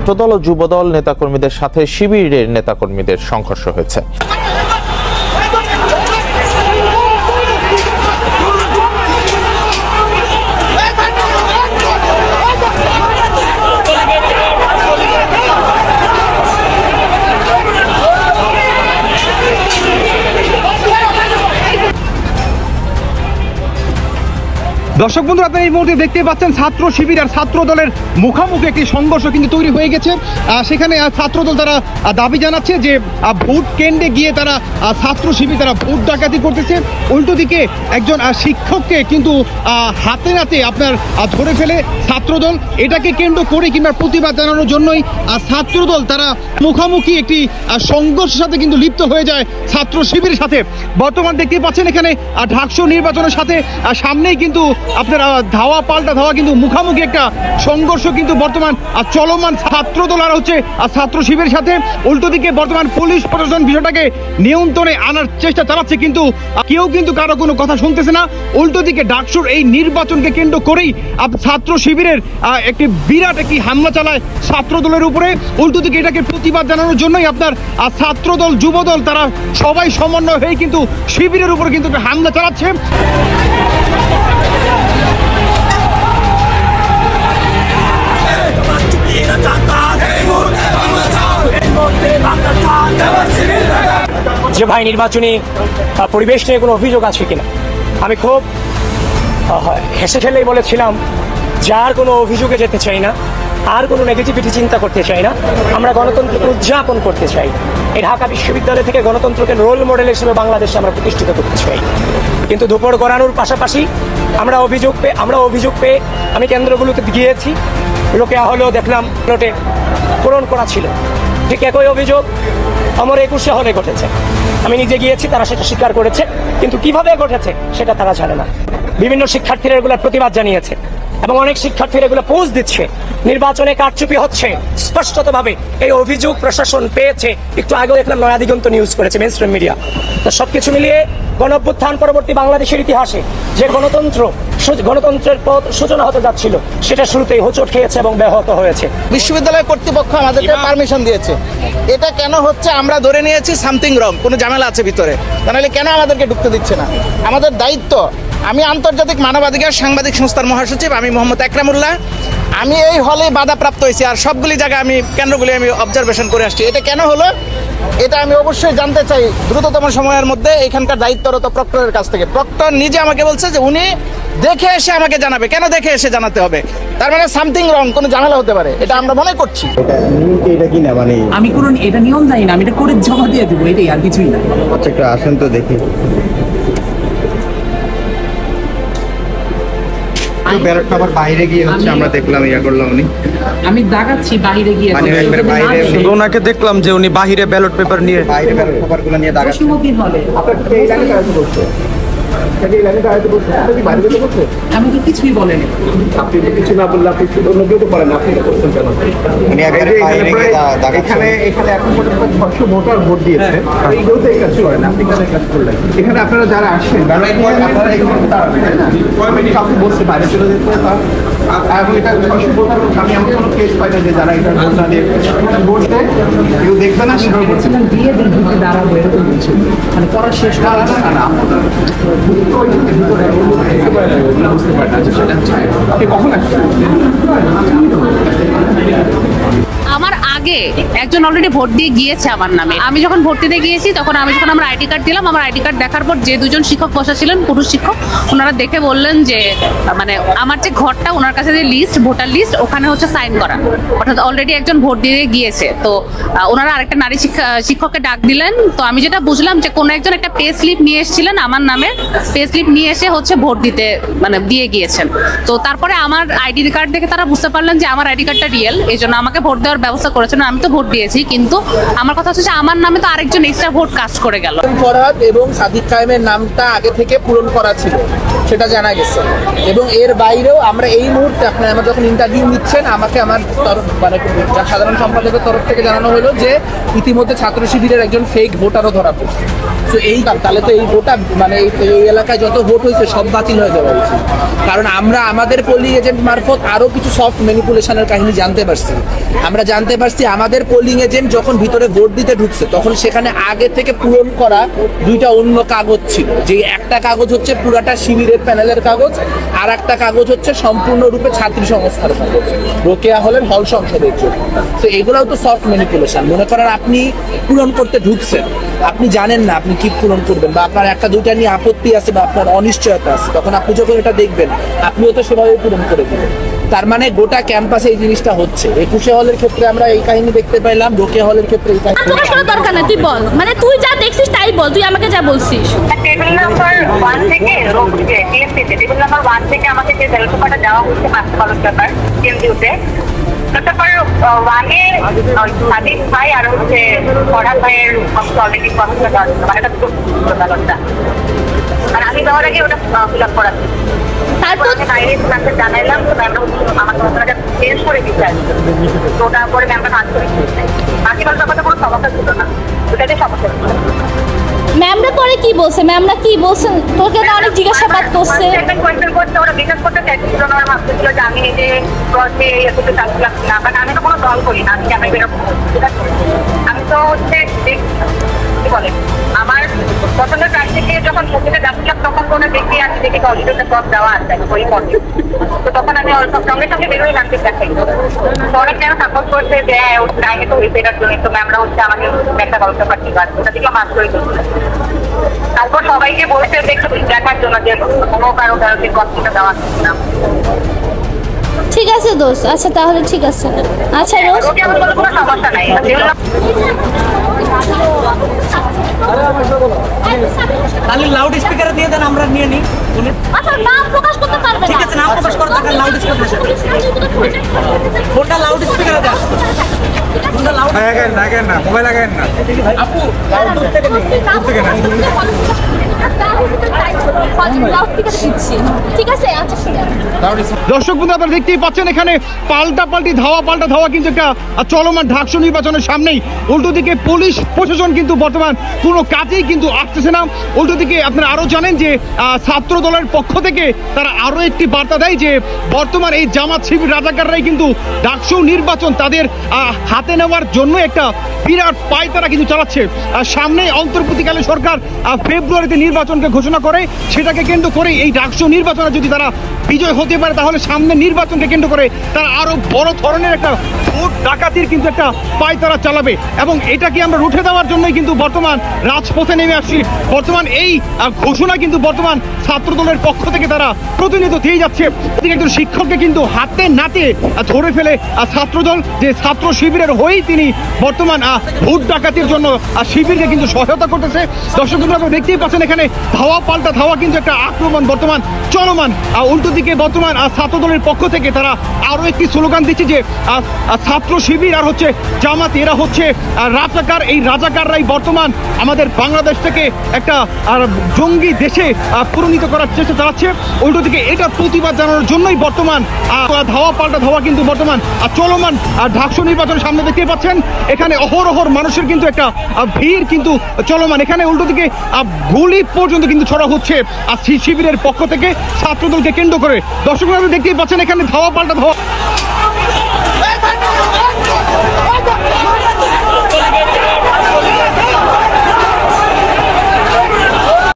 ছাত্রদল ও যুবদল নেতাকর্মীদের সাথে শিবিরের নেতাকর্মীদের সংঘর্ষ হয়েছে। দর্শক বন্ধু, আপনারা এই মুহূর্তে দেখতে পাচ্ছেন ছাত্র শিবির আর ছাত্র দলের মুখোমুখি একটি সংঘর্ষ কিন্তু তৈরি হয়ে গেছে। সেখানে ছাত্রদল তারা দাবি জানাচ্ছে যে ভোট কেন্দ্রে গিয়ে তারা ছাত্র শিবির তারা ভোট ডাকাতি করতেছে। উল্টো দিকে একজন শিক্ষককে কিন্তু হাতে নাতে আপনার ধরে ফেলে ছাত্রদল। এটাকে কেন্দ্র করে কিংবা প্রতিবাদ জানানোর জন্যই ছাত্রদল তারা মুখোমুখি একটি সংঘর্ষের সাথে কিন্তু লিপ্ত হয়ে যায় ছাত্র শিবিরের সাথে। বর্তমান দেখতে পাচ্ছেন এখানে ঢাকসু নির্বাচনের সাথে সামনেই কিন্তু আপনার ধাওয়া পাল্টা ধাওয়া কিন্তু মুখোমুখি একটা সংঘর্ষ কিন্তু বর্তমান চলমান ছাত্রদল আর হচ্ছে ছাত্র শিবিরের সাথে। উল্টো দিকে বর্তমান পুলিশ প্রশাসন বিষয়টাকে নিয়ন্ত্রণে আনার চেষ্টা চালাচ্ছে, কিন্তু কেউ কিন্তু কারো কোনো কথা শুনতেছে না। উল্টো দিকে ডাকসুর এই নির্বাচনকে কেন্দ্র করেই ছাত্র শিবিরের একটি বিরাট একটি হামলা চালায় ছাত্রদলের উপরে। উল্টো দিকে এটাকে প্রতিবাদ জানানোর জন্যই আপনার ছাত্রদল যুবদল তারা সবাই সমন্বয় হয়ে কিন্তু শিবিরের উপরে কিন্তু হামলা চালাচ্ছে। যে ভাই নির্বাচনী পরিবেশ নিয়ে কোনো অভিযোগ আছে কিনা, আমি খুব হেসে খেলেই বলেছিলাম যে আর কোনো অভিযোগে যেতে চাই না, আর কোনো নেগেটিভিটি চিন্তা করতে চাই না। আমরা গণতন্ত্রকে উদযাপন করতে চাই। এই ঢাকা বিশ্ববিদ্যালয় থেকে গণতন্ত্রকে রোল মডেল হিসেবে বাংলাদেশে আমরা প্রতিষ্ঠিত করতে চাই। কিন্তু দুপুর গড়ানোর পাশাপাশি আমরা অভিযোগ পেয়ে আমি কেন্দ্রগুলোতে গিয়েছি, লোকেয়া হলেও দেখলাম প্লটে পূরণ করা ছিল। ঠিক একই অভিযোগ আমার 21 হলে ঘটেছে। আমি নিজে গিয়েছি, তারা সেটা স্বীকার করেছে, কিন্তু কিভাবে ঘটেছে সেটা তারা জানে না। বিভিন্ন শিক্ষার্থীরা এগুলোর প্রতিবাদ জানিয়েছে এবং অনেক শিক্ষার্থীরা এগুলো পোস্ট দিচ্ছে। নির্বাচনে কারচুপি হচ্ছে স্পষ্টতভাবে এই অভিযোগ প্রশাসন পেয়েছে। একটু আগে দেখলাম নয়া দিগন্ত নিউজ করেছে, মেইনস্ট্রিম মিডিয়া। তো সবকিছু মিলিয়ে গণঅভ্যুত্থান পরবর্তী বাংলাদেশের ইতিহাসে যে গণতন্ত্রের পথ সূচনা হতে যাচ্ছিল সেটা শুরুতেই হোঁচট খেয়েছে এবং ব্যাহত হয়েছে। বিশ্ববিদ্যালয় কর্তৃপক্ষ আমাদেরকে পারমিশন দিয়েছে, এটা কেন হচ্ছে আমরা ধরে নিয়েছি সামথিং রং, কোনো ঝামেলা আছে ভিতরে, তাহলে কেন আমাদেরকে ঢুকতে দিচ্ছে না? আমাদের দায়িত্ব। আমি আন্তর্জাতিক মানবাধিকার সাংবাদিক সংস্থার মহাসচিব, আমি মোহাম্মদ একরামুল্লাহ। আমি এই হলে বাধাপ্রাপ্ত হয়েছি, আর সবগুলি জায়গায় আমি কেন্দ্রগুলি আমি অবজারভেশন করে আসছি। এটা কেন হলো এটা আমি অবশ্যই জানতে চাই দ্রুততম সময়ের মধ্যে এখানকার দায়িত্বরত প্রক্টরের কাছ থেকে। প্রক্টর নিজে আমাকে বলছে যে উনি দেখে এসে আমাকে জানাবে। কেন দেখে এসে জানাতে হবে? তার মানে সামথিং রং, কোনো ঝামেলা হতে পারে, এটা আমরা মনে করছি। এটা কি না মানে আমি কোনো এটা নিয়ম জানি না, আমি এটা করে জমা দিয়ে দেবো, এটাই আর কিছুই না। আচ্ছা, একটু আসেন তো দেখি। ব্যালট পেপার বাইরে গিয়ে হচ্ছে আমরা দেখলাম, করলাম উনি। আমি দাগাচ্ছি বাইরে গিয়ে, শুধু ওনাকে দেখলাম যে উনি বাহিরে ব্যালট পেপার নিয়ে বাইরে ব্যালট পেপারগুলো নিয়ে দাগাচ্ছেন। আমি তো কিছুই বলেনি। আপনি কিছু না বললে আপনি অন্য কেউ তো বলেন, আপনি এটা করছেন কেন? এখানে এখন পর্যন্ত 600 ভোটার ভোট দিয়েছে, এইগুলো তো এই কাজ করেন, আপনি কেন কাজ করলেন? এখানে আপনারা যারা আসছেন আপনারা এখানে দাঁড়াবেন, তাই না? আপনি বলছে বাইরে চলে যেতে, এবং এটা 600 ভোটার, আমি এমন কোনো কেস পাই না যে যারা এটা ভোট না দিয়ে ভোট দেয়, কেউ দেখবে না, সেভাবে বলছিলেন দিয়ে দাঁড়াবো এরকম বলছি, মানে পড়া শেষ না বুঝতে পারেন। আপনি কখন আসছেন? আমার আগে একজন অলরেডি ভোট দিয়ে গিয়েছে আমার নামে। আমি যখন ভোট দিতে গিয়েছি তখন আমার আইডি কার্ড দিলাম। আমার আইডি কার্ড দেখার পর যে দুজন শিক্ষক বসা ছিলেন, পুরুষ শিক্ষক, ওনারা দেখে বললেন যে মানে আমার যে ঘরটা, ওনার কাছে যে লিস্ট, ভোটার লিস্ট, ওখানে হচ্ছে সাইন করা, অর্থাৎ অলরেডি একজন ভোট দিয়ে গিয়েছে। তো ওনারা আরেকটা নারী শিক্ষককে ডাক দিলেন। তো আমি যেটা বুঝলাম যে কোনো একজন একটা পে স্লিপ নিয়ে এসেছিলেন, আমার নামে পে স্লিপ নিয়ে এসে হচ্ছে ভোট দিতে মানে দিয়ে গিয়েছেন। তো তারপরে আমার আইডি কার্ড দেখে তারা বুঝতে পারলেন যে আমার আইডি কার্ডটা রিয়েল, এই জন্য আমাকে ভোট দেওয়ার ব্যবস্থা করেছে। নির্বাচনে আমি তো ভোট দিয়েছি, কিন্তু আমার কথা হচ্ছে যে আমার নামে তো আরেকজন এক্সট্রা ভোট কাস্ট করে গেল। ফরহাদ এবং সাদিক কায়েমের নামটা আগে থেকে পূরণ করা ছিল, সেটা জানা গেছে। এবং এর বাইরেও আমরা এই মুহূর্তে আমার যখন ইন্টারভিউ নিচ্ছেন, আমাকে আমার মানে সাধারণ সম্পাদকের তরফ থেকে জানানো হলো যে ইতিমধ্যে ছাত্র শিবিরের একজন ফেক ভোটারও ধরা পড়ছে। তো তাহলে তো এই ভোটার মানে এই এলাকায় যত ভোট হয়েছে সব বাতিল হয়ে যাওয়া উচিত, কারণ আমরা আমাদের পোলিং এজেন্ট মারফত আরো কিছু সফট ম্যানিপুলেশনের কাহিনী জানতে পারছি। আমরা জানতে পারছি আমাদের পোলিং এজেন্ট যখন ভিতরে ভোট দিতে ঢুকছে তখন সেখানে আগে থেকে পূরণ করা দুইটা অন্য কাগজ ছিল, যে একটা কাগজ হচ্ছে পুরাটা শিবিরের প্যানেলের কাগজ, আর একটা কাগজ হচ্ছে সম্পূর্ণরূপে ছাত্রী সংস্থার কাগজ, রোকেয়া হলের হল সংসদের জন্য। তো এগুলোও তো সফট ম্যানিপুলেশন। মনে করেন আপনি পূরণ করতে ঢুকছেন, আপনি জানেন না আপনি কি পূরণ করবেন, বা আপনার একটা দুইটা নিয়ে আপত্তি আছে বা আপনার অনিশ্চয়তা আছে, তখন আপনি যখন এটা দেখবেন আপনিও তো সেভাবে পূরণ করে দিবেন। তার মানে গোটা ক্যাম্পাসে এই জিনিসটা হচ্ছে। 21 হলের ক্ষেত্রে আমরা এই কাহিনী দেখতে পাইলাম, রোকেয়া হলের ক্ষেত্রে এই কাহিনী। দরকার না, তুই বল, মানে তুই যা দেখছিস তাই বল, তুই আমাকে যা বলছিস। টেবিল নাম্বার 1 থেকে টেবিল নাম্বার 1 থেকে আমাকে যে ব্যালট পেপারটা দেওয়া হচ্ছে, মাস্টার ব্যালট পেপার কেন্দ্রীয়তে, তারপর 1-এ সাদিক ভাই আর হচ্ছে ফরহাদ ভাইয়ের অলরেডি কথা মানে এটা ব্যালটটা, আর আমি দেওয়ার আগে ওটা ফিল আপ করা। তারপর বাইরে ম্যামকে জানাইলাম, তো ম্যামরা আমার কথাটা চেঞ্জ করে দিতে আসছে, তো ওটার পরে ম্যামরা কাজ করে দিচ্ছে। বাকি ব্যাপারটা কোনো সমস্যা ছিল না, ওটাতে সমস্যা ছিল। ম্যামরা পরে কি বলছে? ম্যামরা কি বলছেন? তোকে না অনেক জিজ্ঞাসাবাদ করছে, কোয়েশ্চেন করতে, ওরা জিজ্ঞেস করতে চাইছিল না, ওরা ভাবতেছিল যে আমি নিজে ক্রসে এতটা চাচ্ছিলাম না, কারণ আমি তো কোনো দল করি না, আমি বেরোবো, ঠিক আছে। আমি তো হচ্ছে কি বলে আমার পছন্দের প্রার্থীকে যখন ভোটে যাচ্ছিলাম তখন কোনো দেখি আমি দেখি অলরেডি পথ দেওয়া আছে ওই পথে, তো তখন আমি সঙ্গে সঙ্গে বেরোই নামতে দেখাই। পরে কেন সাপোর্ট করছে যে ওর টাইমে তো হয়েছে এটার জন্য, তো ম্যামরা হচ্ছে আমাকে একটা গল্প পাচ্ছি, ওটা থেকে মাস করে দিচ্ছিল। তারপর সবাইকে বলছে দেখার জন্য যে কোনো কারো কারোকে কষ্টটা দেওয়া না। ঠিক আছে দোস্ত, আচ্ছা তাহলে ঠিক আছে। আচ্ছা রোজ কোনো সমস্যা নাই, তাহলে লাউড স্পিকারে দিয়ে দেন, আমরা নিয়ে নিই। আচ্ছা নাম প্রকাশ করতে পারবে না, ঠিক আছে, নাম প্রকাশ করতে থাকেন, লাউড স্পিকারে ফোনটা লাউড স্পিকারে দেন, ফোনটা লাউড লাগান না, মোবাইল লাগান না আপু, লাউড থেকে নেই, থেকে না। ঠিক আছে, আচ্ছা দর্শক বন্ধু, আপনারা দেখতেই পাচ্ছেন এখানে পাল্টা ধাওয়া কিন্তু একটা চলমান ঢাকসু নির্বাচনের সামনেই। উল্টো দিকে পুলিশ প্রশাসন কিন্তু বর্তমান কোনো কাজেই কিন্তু আসতেছে না। উল্টো দিকে আপনারা আরো জানেন যে ছাত্র দলের পক্ষ থেকে তারা আরো একটি বার্তা দেয় যে বর্তমান এই জামাত শিবির রাজাকাররাই কিন্তু ঢাকসু নির্বাচন তাদের হাতে নেওয়ার জন্য একটা বিরাট পায়তারা কিন্তু চালাচ্ছে। সামনে অন্তর্বর্তীকালীন সরকার ফেব্রুয়ারিতে নির্বাচনকে ঘোষণা করে, সেটাকে কেন্দ্র করে এই ডাকসু নির্বাচনে যদি তারা বিজয় হতে পারে তাহলে সামনে নির্বাচনকে কেন্দ্র করে তারা আরো বড় ধরনের একটা ভোট ডাকাতির কিন্তু একটা পায়তারা চালাবে, এবং এটাকে আমরা রুখে দেওয়ার জন্যই কিন্তু বর্তমান রাজপথে নেমে আসছি। বর্তমান এই ঘোষণা কিন্তু বর্তমান ছাত্র দলের পক্ষ থেকে তারা প্রতিনিয়ত দিয়ে যাচ্ছে। একজন শিক্ষককে কিন্তু হাতে নাতে ধরে ফেলে ছাত্রদল, যে ছাত্র শিবিরের হয়েই তিনি বর্তমান ভোট ডাকাতির জন্য শিবিরকে কিন্তু সহায়তা করতেছে। দর্শক আপনারা দেখতেই পাচ্ছেন এখানে ধাওয়া পাল্টা ধাওয়া কিন্তু একটা আক্রমণ বর্তমান চলমান। উল্টো দিকে বর্তমান ছাত্র দলের পক্ষ থেকে তারা আরো একটি স্লোগান দিচ্ছে যে ছাত্র শিবির আর হচ্ছে জামাত এরা হচ্ছে রাজাকার, এই রাজাকাররাই বর্তমান আমাদের বাংলাদেশ থেকে একটা জঙ্গি দেশে পরিণত করার চেষ্টা চালাচ্ছে। উল্টো দিকে এটা প্রতিবাদ জানানোর জন্যই বর্তমান ধাওয়া পাল্টা ধাওয়া কিন্তু বর্তমান চলমান ঢাকসু নির্বাচনের সামনে দেখতে পাচ্ছেন এখানে অহরহর মানুষের কিন্তু একটা ভিড় কিন্তু চলমান। এখানে উল্টো দিকে গুলি পর্যন্ত কিন্তু ছড়া হচ্ছে শিবিরের পক্ষ থেকে ছাত্রদলকে কেন্দ্র করে। দর্শকরা দেখতেই পাচ্ছেন এখানে ধাওয়া পাল্টা ধাওয়া।